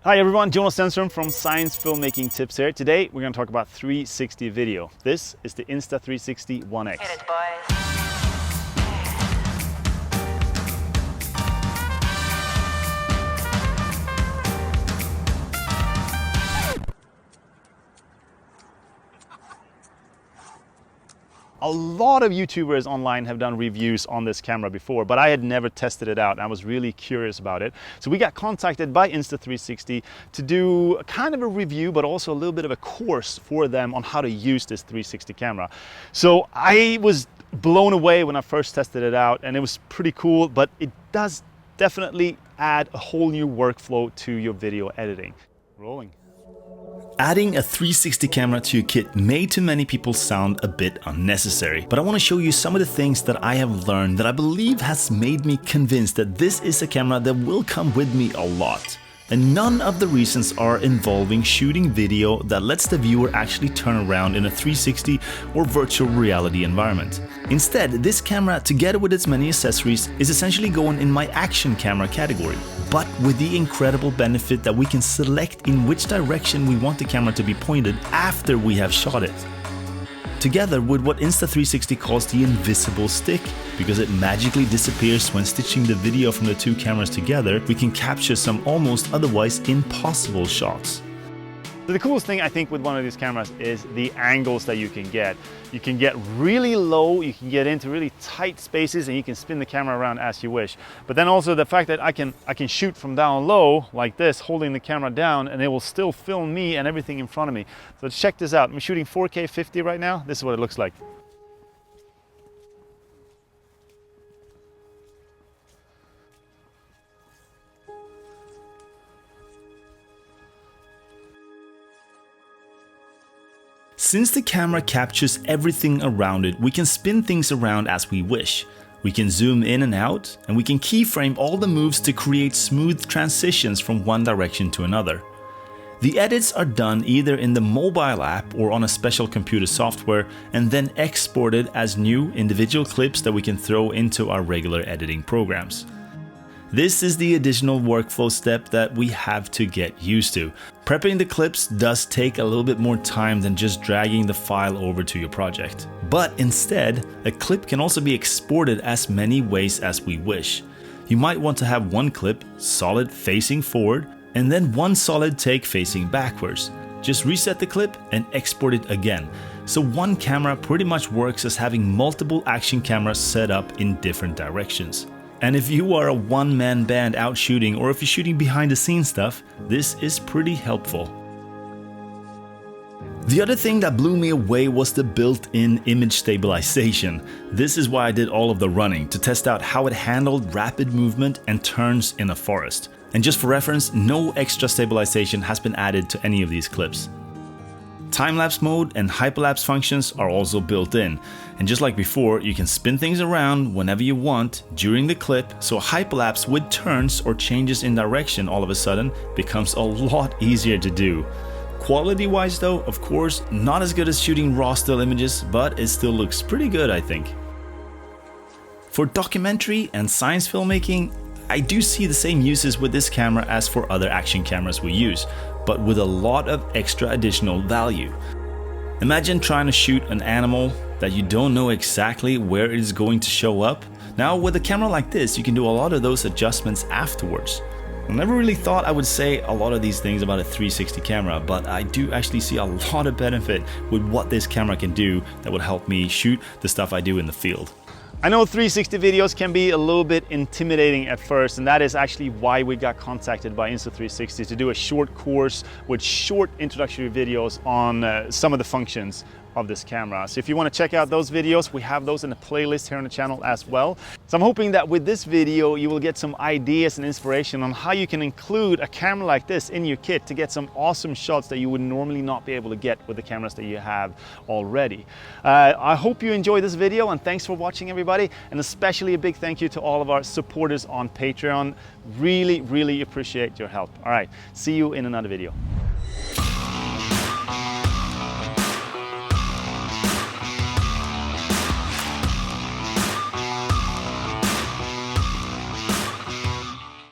Hi everyone, Jonas Stenström from Science Filmmaking Tips here. Today we're going to talk about 360 video. This is the Insta360 1X. Hit it, boys. A lot of YouTubers online have done reviews on this camera before, but I had never tested it out and I was really curious about it. So we got contacted by Insta360 to do kind of a review, but also a little bit of a course for them on how to use this 360 camera. So I was blown away when I first tested it out, and it was pretty cool, but it does definitely add a whole new workflow to your video editing. Rolling. Adding a 360 camera to your kit may to many people sound a bit unnecessary, but I want to show you some of the things that I have learned that I believe has made me convinced that this is a camera that will come with me a lot. And none of the reasons are involving shooting video that lets the viewer actually turn around in a 360 or virtual reality environment. Instead, this camera, together with its many accessories, is essentially going in my action camera category, but with the incredible benefit that we can select in which direction we want the camera to be pointed after we have shot it. Together with what Insta360 calls the invisible stick, because it magically disappears when stitching the video from the two cameras together, we can capture some almost otherwise impossible shots. So the coolest thing I think with one of these cameras is the angles that you can get. You can get really low, you can get into really tight spaces, and you can spin the camera around as you wish. But then also the fact that I can shoot from down low like this, holding the camera down, and it will still film me and everything in front of me. So check this out. I'm shooting 4K 50 right now. This is what it looks like. Since the camera captures everything around it, we can spin things around as we wish. We can zoom in and out, and we can keyframe all the moves to create smooth transitions from one direction to another. The edits are done either in the mobile app or on a special computer software, and then exported as new individual clips that we can throw into our regular editing programs. This is the additional workflow step that we have to get used to. Prepping the clips does take a little bit more time than just dragging the file over to your project. But instead, a clip can also be exported as many ways as we wish. You might want to have one clip solid facing forward and then one solid take facing backwards. Just reset the clip and export it again. So one camera pretty much works as having multiple action cameras set up in different directions. And if you are a one-man band out shooting, or if you're shooting behind the scenes stuff, this is pretty helpful. The other thing that blew me away was the built-in image stabilization. This is why I did all of the running, to test out how it handled rapid movement and turns in a forest. And just for reference, no extra stabilization has been added to any of these clips. Timelapse mode and hyperlapse functions are also built in, and just like before, you can spin things around whenever you want during the clip, so hyperlapse with turns or changes in direction all of a sudden becomes a lot easier to do. Quality wise though, of course, not as good as shooting raw still images, but it still looks pretty good, I think. For documentary and science filmmaking, I do see the same uses with this camera as for other action cameras we use, but with a lot of extra additional value. Imagine trying to shoot an animal that you don't know exactly where it is going to show up. Now with a camera like this, you can do a lot of those adjustments afterwards. I never really thought I would say a lot of these things about a 360 camera, but I do actually see a lot of benefit with what this camera can do that would help me shoot the stuff I do in the field. I know 360 videos can be a little bit intimidating at first, and that is actually why we got contacted by Insta360 to do a short course with short introductory videos on some of the functions of this camera. So if you want to check out those videos, we have those in a playlist here on the channel as well. So I'm hoping that with this video you will get some ideas and inspiration on how you can include a camera like this in your kit to get some awesome shots that you would normally not be able to get with the cameras that you have already. I hope you enjoyed this video, and thanks for watching everybody, and especially a big thank you to all of our supporters on Patreon. Really appreciate your help. All right, see you in another video.